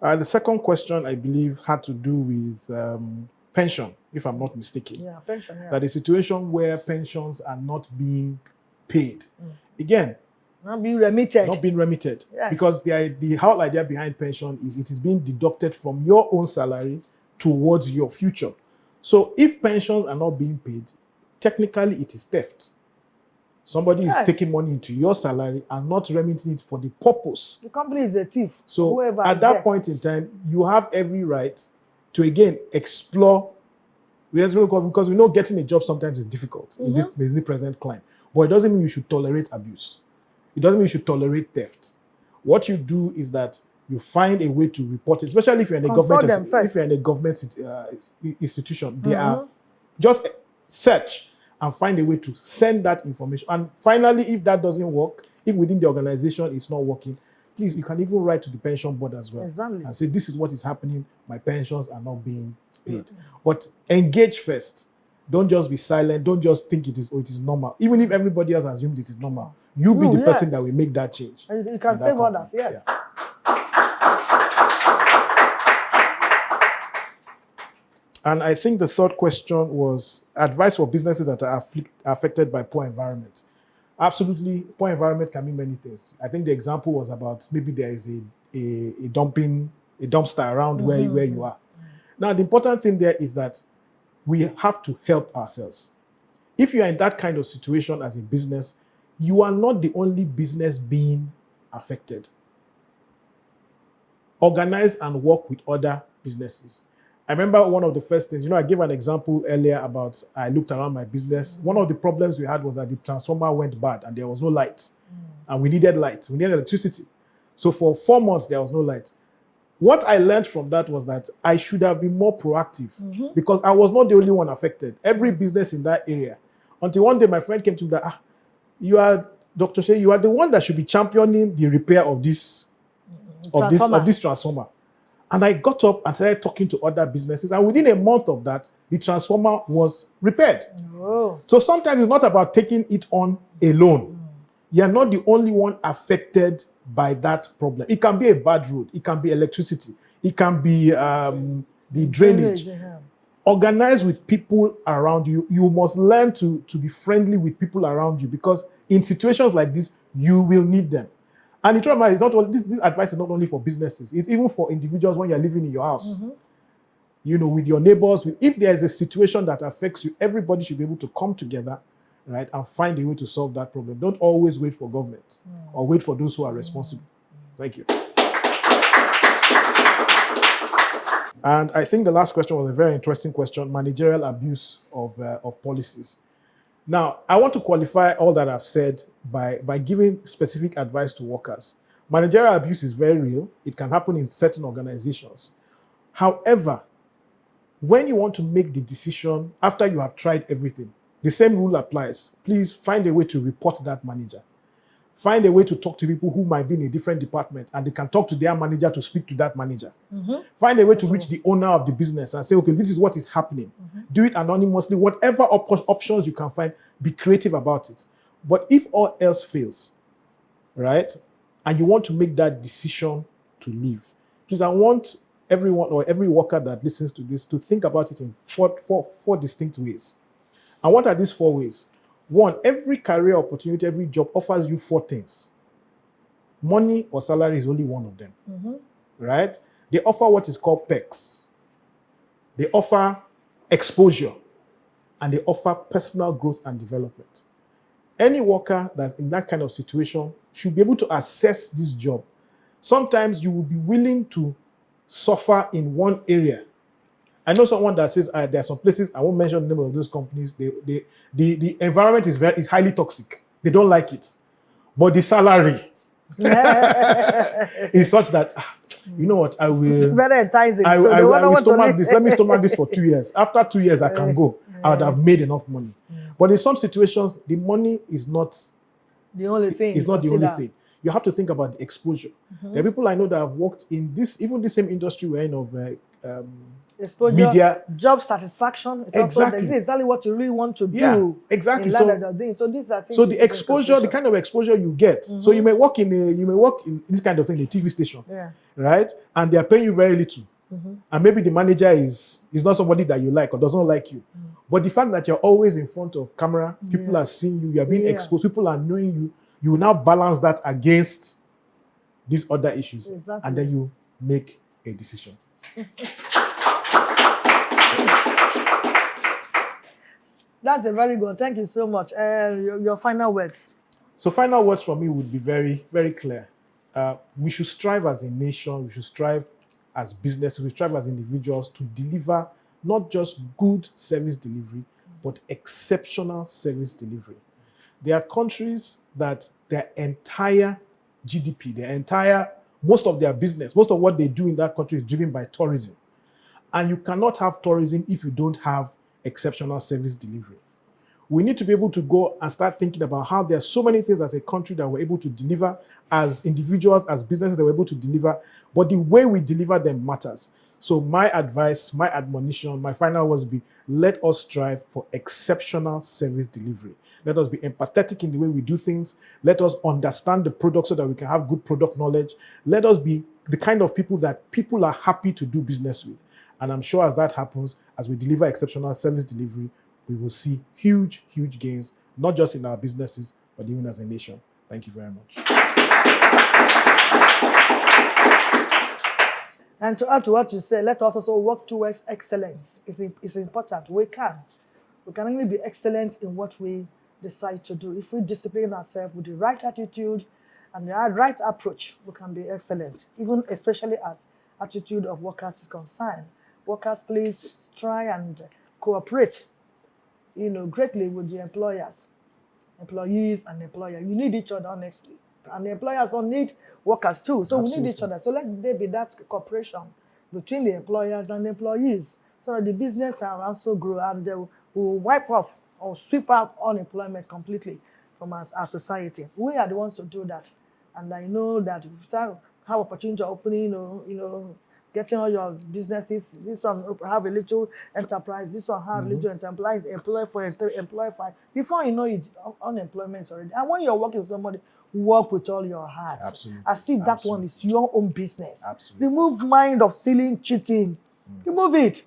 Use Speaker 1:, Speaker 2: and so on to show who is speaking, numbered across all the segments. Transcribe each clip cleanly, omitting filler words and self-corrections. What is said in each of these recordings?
Speaker 1: The second question, I believe, had to do with pension, if I'm not mistaken.
Speaker 2: Yeah, pension, yeah.
Speaker 1: That a situation where pensions are not being paid. Again,
Speaker 2: not being remitted.
Speaker 1: Not being remitted.
Speaker 2: Yes.
Speaker 1: Because the whole idea behind pension is it is being deducted from your own salary towards your future. So if pensions are not being paid, technically it is theft. Somebody is taking money into your salary and not remitting it for the purpose.
Speaker 2: The company is a thief.
Speaker 1: So at that point in time, you have every right to again explore, because we know getting a job sometimes is difficult in this present climate. But it doesn't mean you should tolerate abuse. It doesn't mean you should tolerate theft. What you do is that you find a way to report it, especially if you're in a government institution. They are just search and find a way to send that information. And finally, if that doesn't work, if within the organization it's not working, please, you can even write to the pension board as well.
Speaker 2: Exactly.
Speaker 1: And say, this is what is happening. My pensions are not being paid. But engage first. Don't just be silent. Don't just think it is normal. Even if everybody else assumed it is normal, you be the person that will make that change.
Speaker 2: And you can save others, yes. Yeah.
Speaker 1: And I think the third question was advice for businesses that are affected by poor environment. Absolutely, poor environment can mean many things. I think the example was about maybe there is a dumpster around where you are. Now, the important thing there is that we have to help ourselves. If you are in that kind of situation as a business, you are not the only business being affected. Organize and work with other businesses. I remember one of the first things, I gave an example earlier about I looked around my business. One of the problems we had was that the transformer went bad and there was no light. And we needed light. We needed electricity. So for 4 months, there was no light. What I learned from that was that I should have been more proactive because I was not the only one affected. Every business in that area. Until one day my friend came to me that, you are, Dr. Shea, you are the one that should be championing the repair of this transformer. And I got up and started talking to other businesses. And within a month of that, the transformer was repaired. Oh. So sometimes it's not about taking it on alone. You're not the only one affected by that problem. It can be a bad road. It can be electricity. It can be the drainage. Organize with people around you. You must learn to be friendly with people around you because in situations like this, you will need them. And the trouble is this advice is not only for businesses. It's even for individuals when you're living in your house. With your neighbors. If there is a situation that affects you, everybody should be able to come together, right, and find a way to solve that problem. Don't always wait for government or wait for those who are responsible. Thank you. And I think the last question was a very interesting question, managerial abuse of policies. Now, I want to qualify all that I've said by giving specific advice to workers. Managerial abuse is very real. It can happen in certain organizations. However, when you want to make the decision after you have tried everything, the same rule applies. Please find a way to report that manager. Find a way to talk to people who might be in a different department and they can talk to their manager to speak to that manager. Find a way to reach the owner of the business and say, okay, this is what is happening. Do it anonymously. Whatever options you can find, be creative about it. But if all else fails, right, and you want to make that decision to leave, please, I want everyone or every worker that listens to this to think about it in four distinct ways. And what are these 4 ways? 1, every career opportunity, every job offers you 4 things. Money or salary is only one of them, right? They offer what is called perks. They offer exposure, and they offer personal growth and development. Any worker that's in that kind of situation should be able to assess this job. Sometimes you will be willing to suffer in one area. I know someone that says there are some places, I won't mention the name of those companies, the environment is highly toxic. They don't like it. But the salary is such that, you know what, I will...
Speaker 2: It's very enticing.
Speaker 1: I will stomach this. Let me stomach this for 2 years. After 2 years, I can go. I would have made enough money. But in some situations, the money is not
Speaker 2: the only thing.
Speaker 1: It's not the only thing. You have to think about the exposure. There are people I know that have worked in this, even the same industry we're in of
Speaker 2: Exposure,
Speaker 1: media.
Speaker 2: job satisfaction. It's also
Speaker 1: Exactly.
Speaker 2: this is exactly what you really want to do.
Speaker 1: Yeah, exactly.
Speaker 2: In life that you're doing. So these are things.
Speaker 1: So
Speaker 2: you
Speaker 1: the
Speaker 2: take into
Speaker 1: exposure, the kind of exposure you get. So you may work in this kind of thing, a TV station, right? And they are paying you very little. And maybe the manager is not somebody that you like or does not like you. But the fact that you're always in front of camera, people are seeing you, you are being exposed, people are knowing you, you will now balance that against these other issues.
Speaker 2: Exactly.
Speaker 1: And then you make a decision.
Speaker 2: That's a very good. Thank you so much. Your final words.
Speaker 1: So final words from me would be very, very clear. We should strive as a nation, we should strive as business, we should strive as individuals to deliver not just good service delivery, but exceptional service delivery. There are countries that their entire GDP, most of their business, most of what they do in that country is driven by tourism. And you cannot have tourism if you don't have exceptional service delivery. We need to be able to go and start thinking about how there are so many things as a country that we're able to deliver, as individuals, as businesses that we're able to deliver, but the way we deliver them matters. So my advice, my admonition, my final words would be, let us strive for exceptional service delivery. Let us be empathetic in the way we do things. Let us understand the product so that we can have good product knowledge. Let us be the kind of people that people are happy to do business with. And I'm sure as that happens, as we deliver exceptional service delivery, we will see huge, huge gains, not just in our businesses, but even as a nation. Thank you very much.
Speaker 2: And to add to what you said, let us also work towards excellence. It's important. We can only be excellent in what we decide to do. If we discipline ourselves with the right attitude and the right approach, we can be excellent, even especially as attitude of workers is concerned. Workers, please try and cooperate, greatly with the employees and employer. You need each other, honestly. And the employers all need workers too. So we need each other. So let there be that cooperation between the employers and the employees so that the business will also grow and they will wipe off or sweep out unemployment completely from our society. We are the ones to do that. And I know that if you have opportunity to opening, getting all your businesses, this one have a little enterprise, this one have little enterprise, employ for. Before you know it, unemployment already. And when you're working with somebody, work with all your heart.
Speaker 1: Absolutely.
Speaker 2: As if that one is your own business.
Speaker 1: Absolutely.
Speaker 2: Remove mind of stealing, cheating. Remove it.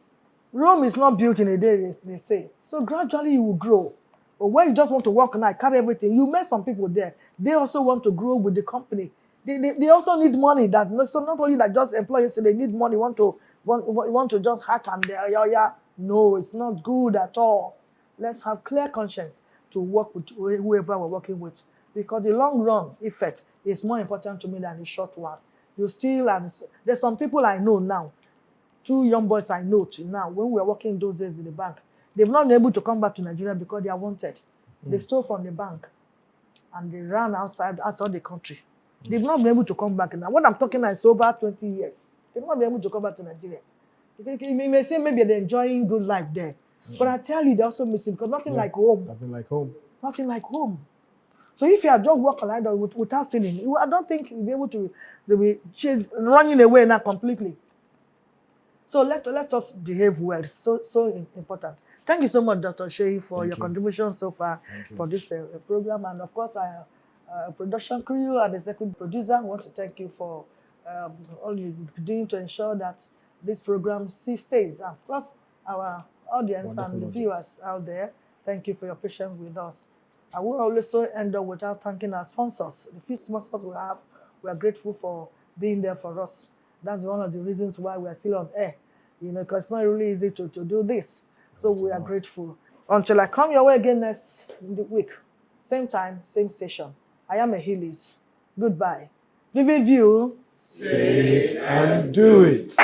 Speaker 2: Rome is not built in a day, they say. So gradually you will grow. But when you just want to work and carry everything, you met some people there. They also want to grow with the company. They also need money. So not only that just employees, they need money, want to just hack and no, it's not good at all. Let's have clear conscience to work with whoever we're working with. Because the long run effect is more important to me than the short one. There's some people I know now, 2 young boys I know till now, when we were working those days in the bank, they've not been able to come back to Nigeria because they are wanted. They stole from the bank and they ran outside the country. They've not been able to come back. Now, what I'm talking about is over 20 years. They've not been able to come back to Nigeria. You may say maybe they're enjoying good life there. But I tell you, they're also missing because nothing like home.
Speaker 1: Nothing like home.
Speaker 2: Nothing like home. So if you are just working like that without stealing, I don't think you'll be able to be running away now completely. So let us behave well. So important. Thank you so much, Dr. Shehi, for your contribution so far for this program. And of course, production crew and executive producer, I want to thank you for all you're doing to ensure that this program stays. And of course, our audience and the viewers out there, thank you for your patience with us. I will also end up without thanking our sponsors. The few sponsors we have, we are grateful for being there for us. That's one of the reasons why we are still on air, because it's not really easy to do this. So we are grateful. Until I come your way again next week, same time, same station. I am a Hillis. Goodbye. Vivid View.
Speaker 1: Say it and do it.